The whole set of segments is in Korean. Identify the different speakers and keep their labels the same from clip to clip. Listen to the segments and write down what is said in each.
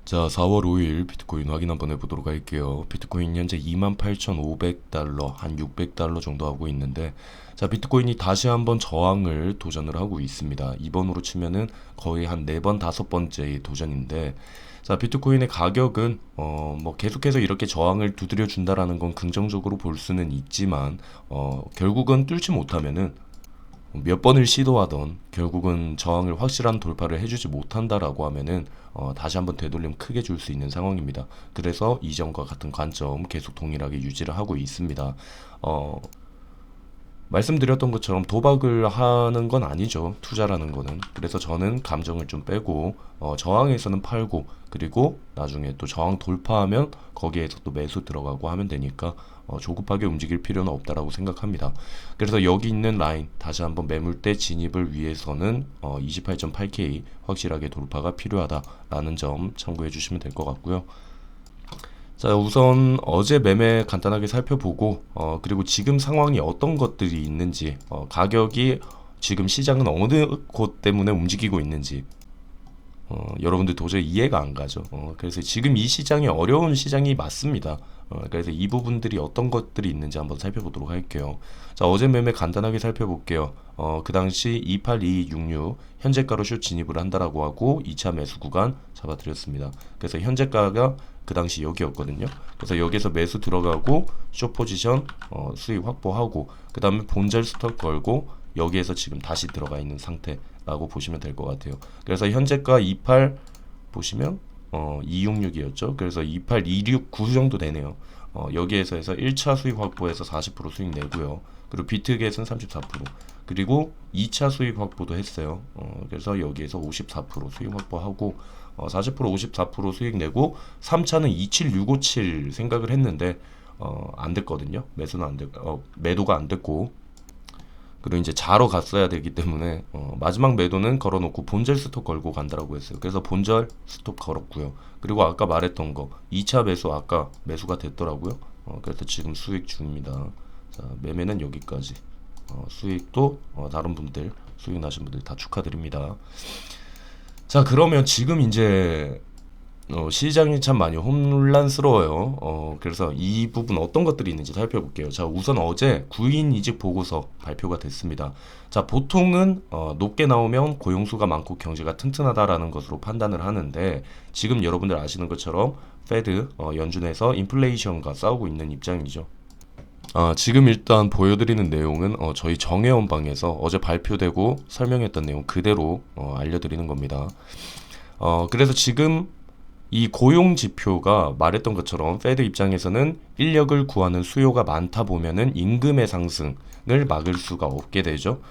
Speaker 1: 자, 4월 5일 비트코인 확인 한번 해보도록 할게요. 비트코인 현재 28,500달러, 한 600달러 정도 하고 있는데, 자, 비트코인이 다시 한번 저항을 도전을 하고 있습니다. 이번으로 치면은 거의 한 4번, 5번째 도전인데, 자, 비트코인의 가격은 뭐 계속해서 이렇게 저항을 두드려 준다라는 건 긍정적으로 볼 수는 있지만, 결국은 뚫지 못하면은 몇 번을 시도하던 결국은 저항을 확실한 돌파를 해주지 못한다라고 하면은 다시 한번 되돌림 크게 줄 수 있는 상황입니다. 그래서 이전과 같은 관점 계속 동일하게 유지를 하고 있습니다. 어, 말씀드렸던 것처럼 도박을 하는 건 아니죠. 투자라는 거는. 그래서 저는 감정을 좀 빼고 저항에서는 팔고, 그리고 나중에 또 저항 돌파하면 거기에서 또 매수 들어가고 하면 되니까 조급하게 움직일 필요는 없다라고 생각합니다. 그래서 여기 있는 라인 다시 한번 매물대 진입을 위해서는 28.8K 확실하게 돌파가 필요하다라는 점 참고해 주시면 될 것 같고요. 자, 우선 어제 매매 간단하게 살펴보고, 그리고 지금 상황이 어떤 것들이 있는지, 가격이 지금 시장은 어느 곳 때문에 움직이고 있는지, 여러분들 도저히 이해가 안 가죠. 그래서 지금 이 시장이 어려운 시장이 맞습니다. 그래서 이 부분들이 어떤 것들이 있는지 한번 살펴보도록 할게요. 자, 어제 매매 간단하게 살펴볼게요. 그 당시 28266 현재가로 숏 진입을 한다라고 하고 2차 매수 구간 잡아드렸습니다. 그래서 현재가가 그 당시 여기였거든요. 그래서 여기서 매수 들어가고 숏 포지션 수익 확보하고, 그 다음에 본절 스톱 걸고 여기에서 지금 다시 들어가 있는 상태라고 보시면 될 것 같아요. 그래서 현재가 28 보시면 266이었죠. 그래서 28269 정도 되네요. 여기에서 해서 1차 수익 확보해서 40% 수익 내고요. 그리고 비트겟은 34%, 그리고 2차 수익 확보도 했어요. 그래서 여기에서 54% 수익 확보하고 40% 54% 수익 내고, 3차는 27657 생각을 했는데 안 됐거든요. 매수는 안 됐, 매도가 안 됐고, 그리고 이제 자러 갔어야 되기 때문에 마지막 매도는 걸어놓고 본절 스톱 걸고 간다라고 했어요. 그래서 본절 스톱 걸었고요. 그리고 아까 말했던 거 2차 매수 아까 매수가 됐더라고요. 그래서 지금 수익 중입니다. 자, 매매는 여기까지. 수익도 다른 분들 수익 나신 분들 다 축하드립니다. 자, 그러면 지금 이제 시장이 참 많이 혼란스러워요. 그래서 이 부분 어떤 것들이 있는지 살펴볼게요. 자, 우선 어제 구인 이직 보고서 발표가 됐습니다. 자, 보통은 높게 나오면 고용수가 많고 경제가 튼튼하다라는 것으로 판단을 하는데, 지금 여러분들 아시는 것처럼 페드 연준에서 인플레이션과 싸우고 있는 입장이죠. 지금 일단 보여드리는 내용은 저희 정혜원 방에서 어제 발표되고 설명했던 내용 그대로 알려드리는 겁니다. 그래서 지금 이 고용 지표가 말했던 것처럼 페드 입장에서는 인력을 구하는 수요가 많다 보면은 임금의 상승을 막을 수가 없게 되죠.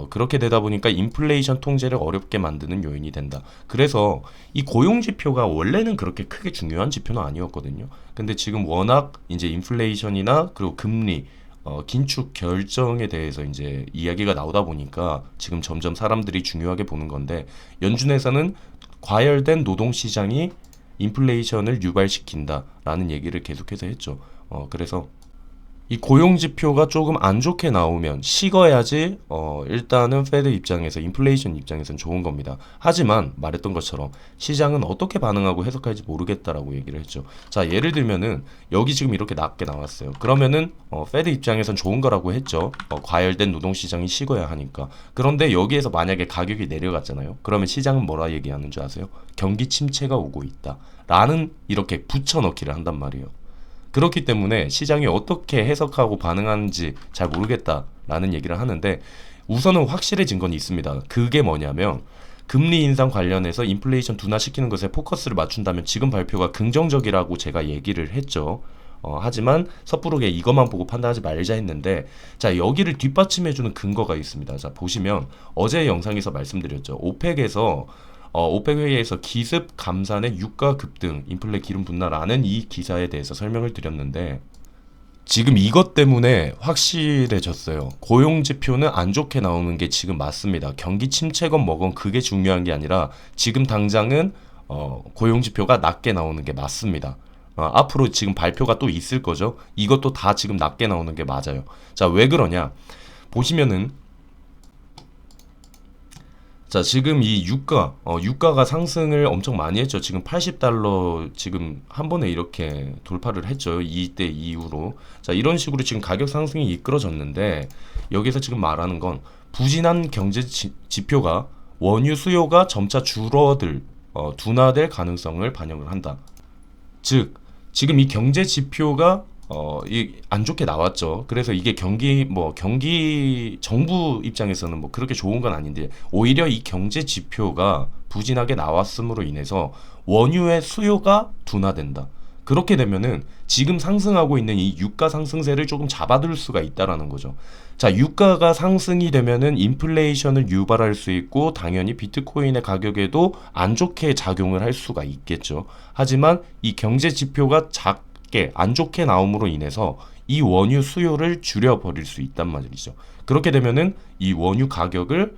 Speaker 1: 그렇게 되다 보니까 인플레이션 통제를 어렵게 만드는 요인이 된다. 그래서 이 고용 지표가 원래는 그렇게 크게 중요한 지표는 아니었거든요. 근데 지금 워낙 이제 인플레이션이나 그리고 금리 긴축 결정에 대해서 이제 이야기가 나오다 보니까 지금 점점 사람들이 중요하게 보는 건데, 연준에서는 과열된 노동 시장이 인플레이션을 유발시킨다라는 얘기를 계속해서 했죠. 그래서 이 고용 지표가 조금 안 좋게 나오면 식어야지 일단은 페드 입장에서 인플레이션 입장에서는 좋은 겁니다. 하지만 말했던 것처럼 시장은 어떻게 반응하고 해석할지 모르겠다라고 얘기를 했죠. 자, 예를 들면은 여기 지금 이렇게 낮게 나왔어요. 그러면은 페드 입장에선 좋은 거라고 했죠. 과열된 노동 시장이 식어야 하니까. 그런데 여기에서 만약에 가격이 내려갔잖아요. 그러면 시장은 뭐라 얘기하는 줄 아세요? 경기 침체가 오고 있다 라는 이렇게 붙여넣기를 한단 말이에요. 그렇기 때문에 시장이 어떻게 해석하고 반응하는지 잘 모르겠다라는 얘기를 하는데, 우선은 확실해진 건 있습니다. 그게 뭐냐면 금리 인상 관련해서 인플레이션 둔화시키는 것에 포커스를 맞춘다면 지금 발표가 긍정적이라고 제가 얘기를 했죠. 하지만 섣부르게 이것만 보고 판단하지 말자 했는데, 자, 여기를 뒷받침해주는 근거가 있습니다. 자, 보시면 어제 영상에서 말씀드렸죠. 오펙 회의에서 기습 감산의 유가 급등, 인플레 기름 분할라는 이 기사에 대해서 설명을 드렸는데, 지금 이것 때문에 확실해졌어요. 고용 지표는 안 좋게 나오는 게 지금 맞습니다. 경기 침체건 뭐건 그게 중요한 게 아니라 지금 당장은 고용 지표가 낮게 나오는 게 맞습니다. 앞으로 지금 발표가 또 있을 거죠. 이것도 다 지금 낮게 나오는 게 맞아요. 자, 왜 그러냐? 보시면은 자, 지금 이 유가가 상승을 엄청 많이 했죠. 지금 80달러 지금 한 번에 이렇게 돌파를 했죠. 이때 이후로. 자, 이런 식으로 지금 가격 상승이 이끌어졌는데 여기서 지금 말하는 건 부진한 경제 지표가 원유 수요가 점차 둔화될 가능성을 반영을 한다. 즉, 지금 이 경제 지표가 안 좋게 나왔죠. 그래서 이게 경기 정부 입장에서는 뭐 그렇게 좋은 건 아닌데 오히려 이 경제 지표가 부진하게 나왔음으로 인해서 원유의 수요가 둔화된다. 그렇게 되면은 지금 상승하고 있는 이 유가 상승세를 조금 잡아둘 수가 있다라는 거죠. 자, 유가가 상승이 되면은 인플레이션을 유발할 수 있고 당연히 비트코인의 가격에도 안 좋게 작용을 할 수가 있겠죠. 하지만 이 경제 지표가 작게 안 좋게 나옴으로 인해서 이 원유 수요를 줄여버릴 수 있단 말이죠. 그렇게 되면은 이 원유 가격을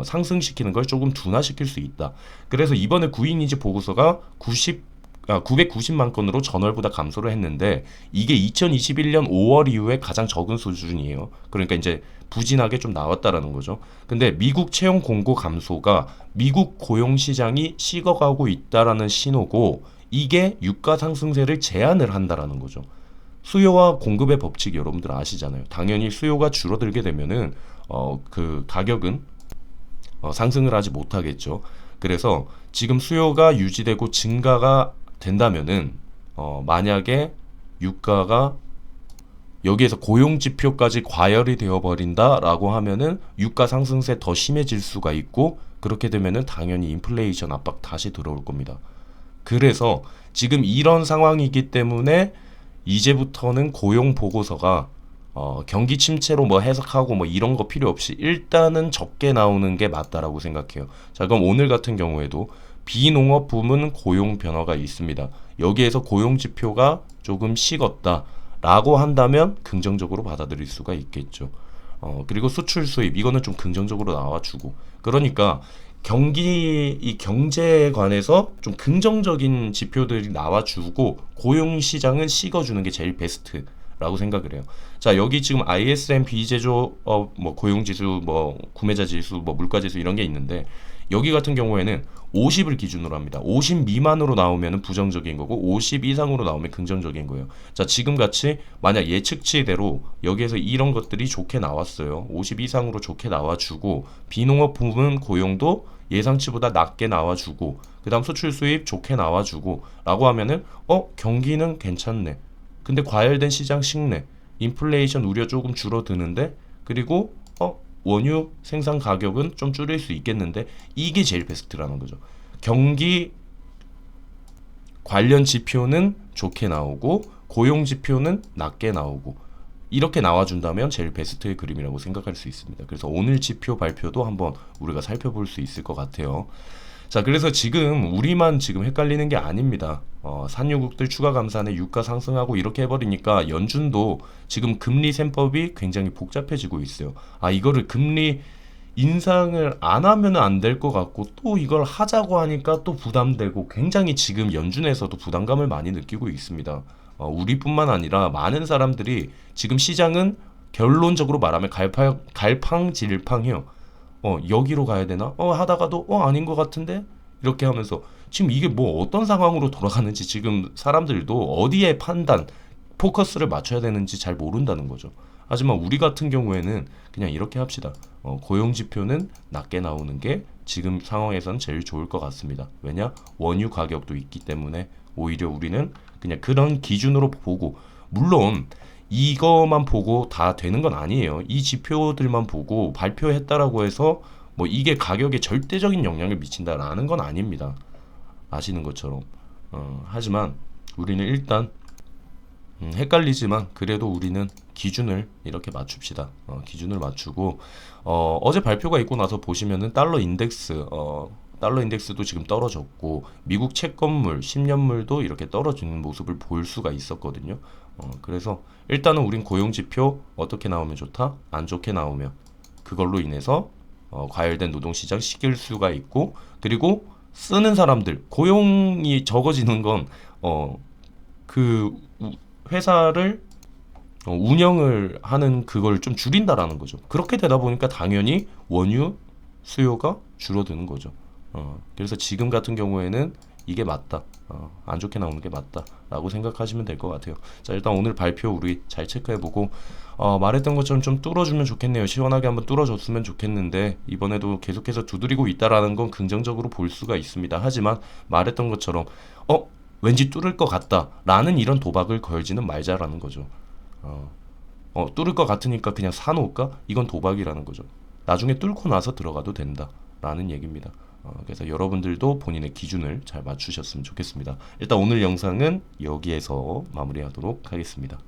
Speaker 1: 상승시키는 걸 조금 둔화시킬 수 있다. 그래서 이번에 구인이지 보고서가 990만 건으로 전월보다 감소를 했는데 이게 2021년 5월 이후에 가장 적은 수준이에요. 그러니까 이제 부진하게 좀 나왔다라는 거죠. 근데 미국 채용 공고 감소가 미국 고용 시장이 식어가고 있다라는 신호고 이게 유가 상승세를 제한을 한다라는 거죠. 수요와 공급의 법칙 여러분들 아시잖아요. 당연히 수요가 줄어들게 되면은 그 가격은 상승을 하지 못하겠죠. 그래서 지금 수요가 유지되고 증가가 된다면은 만약에 유가가 여기에서 고용 지표까지 과열이 되어 버린다라고 하면은 유가 상승세 더 심해질 수가 있고 그렇게 되면은 당연히 인플레이션 압박 다시 들어올 겁니다. 그래서 지금 이런 상황이기 때문에 이제부터는 고용 보고서가 경기 침체로 뭐 해석하고 뭐 이런 거 필요 없이 일단은 적게 나오는 게 맞다라고 생각해요. 자, 그럼 오늘 같은 경우에도 비농업 부문 고용 변화가 있습니다. 여기에서 고용 지표가 조금 식었다라고 한다면 긍정적으로 받아들일 수가 있겠죠. 그리고 수출 수입 이거는 좀 긍정적으로 나와주고 그러니까 이 경제에 관해서 좀 긍정적인 지표들이 나와주고 고용 시장은 식어주는 게 제일 베스트라고 생각을 해요. 자, 여기 지금 ISM 비제조업 뭐 고용 지수 뭐 구매자 지수 뭐 물가 지수 이런 게 있는데 여기 같은 경우에는 50을 기준으로 합니다. 50 미만으로 나오면 부정적인 거고 50 이상으로 나오면 긍정적인 거예요. 자, 지금 같이 만약 예측치대로 여기에서 이런 것들이 좋게 나왔어요. 50 이상으로 좋게 나와주고 비농업 부문 고용도 예상치보다 낮게 나와주고 그 다음 수출 수입 좋게 나와주고 라고 하면은 경기는 괜찮네. 근데 과열된 시장 식내 인플레이션 우려 조금 줄어드는데 그리고 원유 생산 가격은 좀 줄일 수 있겠는데 이게 제일 베스트라는 거죠. 경기 관련 지표는 좋게 나오고 고용 지표는 낮게 나오고 이렇게 나와준다면 제일 베스트의 그림이라고 생각할 수 있습니다. 그래서 오늘 지표 발표도 한번 우리가 살펴볼 수 있을 것 같아요. 자, 그래서 지금 우리만 지금 헷갈리는 게 아닙니다. 산유국들 추가 감산에 유가 상승하고 이렇게 해버리니까 연준도 지금 금리 셈법이 굉장히 복잡해지고 있어요. 이거를 금리 인상을 안 하면 안 될 것 같고 또 이걸 하자고 하니까 또 부담되고 굉장히 지금 연준에서도 부담감을 많이 느끼고 있습니다. 우리뿐만 아니라 많은 사람들이 지금 시장은 결론적으로 말하면 갈팡질팡해요. 여기로 가야 되나? 하다가도 아닌 것 같은데? 이렇게 하면서 지금 이게 뭐 어떤 상황으로 돌아가는지 지금 사람들도 어디에 포커스를 맞춰야 되는지 잘 모른다는 거죠. 하지만 우리 같은 경우에는 그냥 이렇게 합시다. 고용 지표는 낮게 나오는 게 지금 상황에선 제일 좋을 것 같습니다. 왜냐? 원유 가격도 있기 때문에 오히려 우리는 그냥 그런 기준으로 보고 물론 이거만 보고 다 되는 건 아니에요. 이 지표들만 보고 발표했다라고 해서 뭐 이게 가격에 절대적인 영향을 미친다라는 건 아닙니다. 아시는 것처럼. 하지만 우리는 일단 헷갈리지만 그래도 우리는 기준을 이렇게 맞춥시다. 기준을 맞추고 어제 발표가 있고 나서 보시면은 달러 인덱스도 지금 떨어졌고 미국 채권물, 10년물도 이렇게 떨어지는 모습을 볼 수가 있었거든요. 그래서 일단은 우린 고용 지표 어떻게 나오면 좋다? 안 좋게 나오면 그걸로 인해서 과열된 노동시장 식일 수가 있고 그리고 쓰는 사람들 고용이 적어지는 건 그 회사를 운영을 하는 그걸 좀 줄인다라는 거죠. 그렇게 되다 보니까 당연히 원유 수요가 줄어드는 거죠. 그래서 지금 같은 경우에는 이게 맞다. 안 좋게 나오는 게 맞다. 라고 생각하시면 될 것 같아요. 자, 일단 오늘 발표 우리 잘 체크해보고, 말했던 것처럼 좀 뚫어주면 좋겠네요. 시원하게 한번 뚫어줬으면 좋겠는데, 이번에도 계속해서 두드리고 있다라는 건 긍정적으로 볼 수가 있습니다. 하지만 말했던 것처럼, 왠지 뚫을 것 같다. 라는 이런 도박을 걸지는 말자라는 거죠. 뚫을 것 같으니까 그냥 사놓을까? 이건 도박이라는 거죠. 나중에 뚫고 나서 들어가도 된다. 라는 얘기입니다. 그래서 여러분들도 본인의 기준을 잘 맞추셨으면 좋겠습니다. 일단 오늘 영상은 여기에서 마무리하도록 하겠습니다.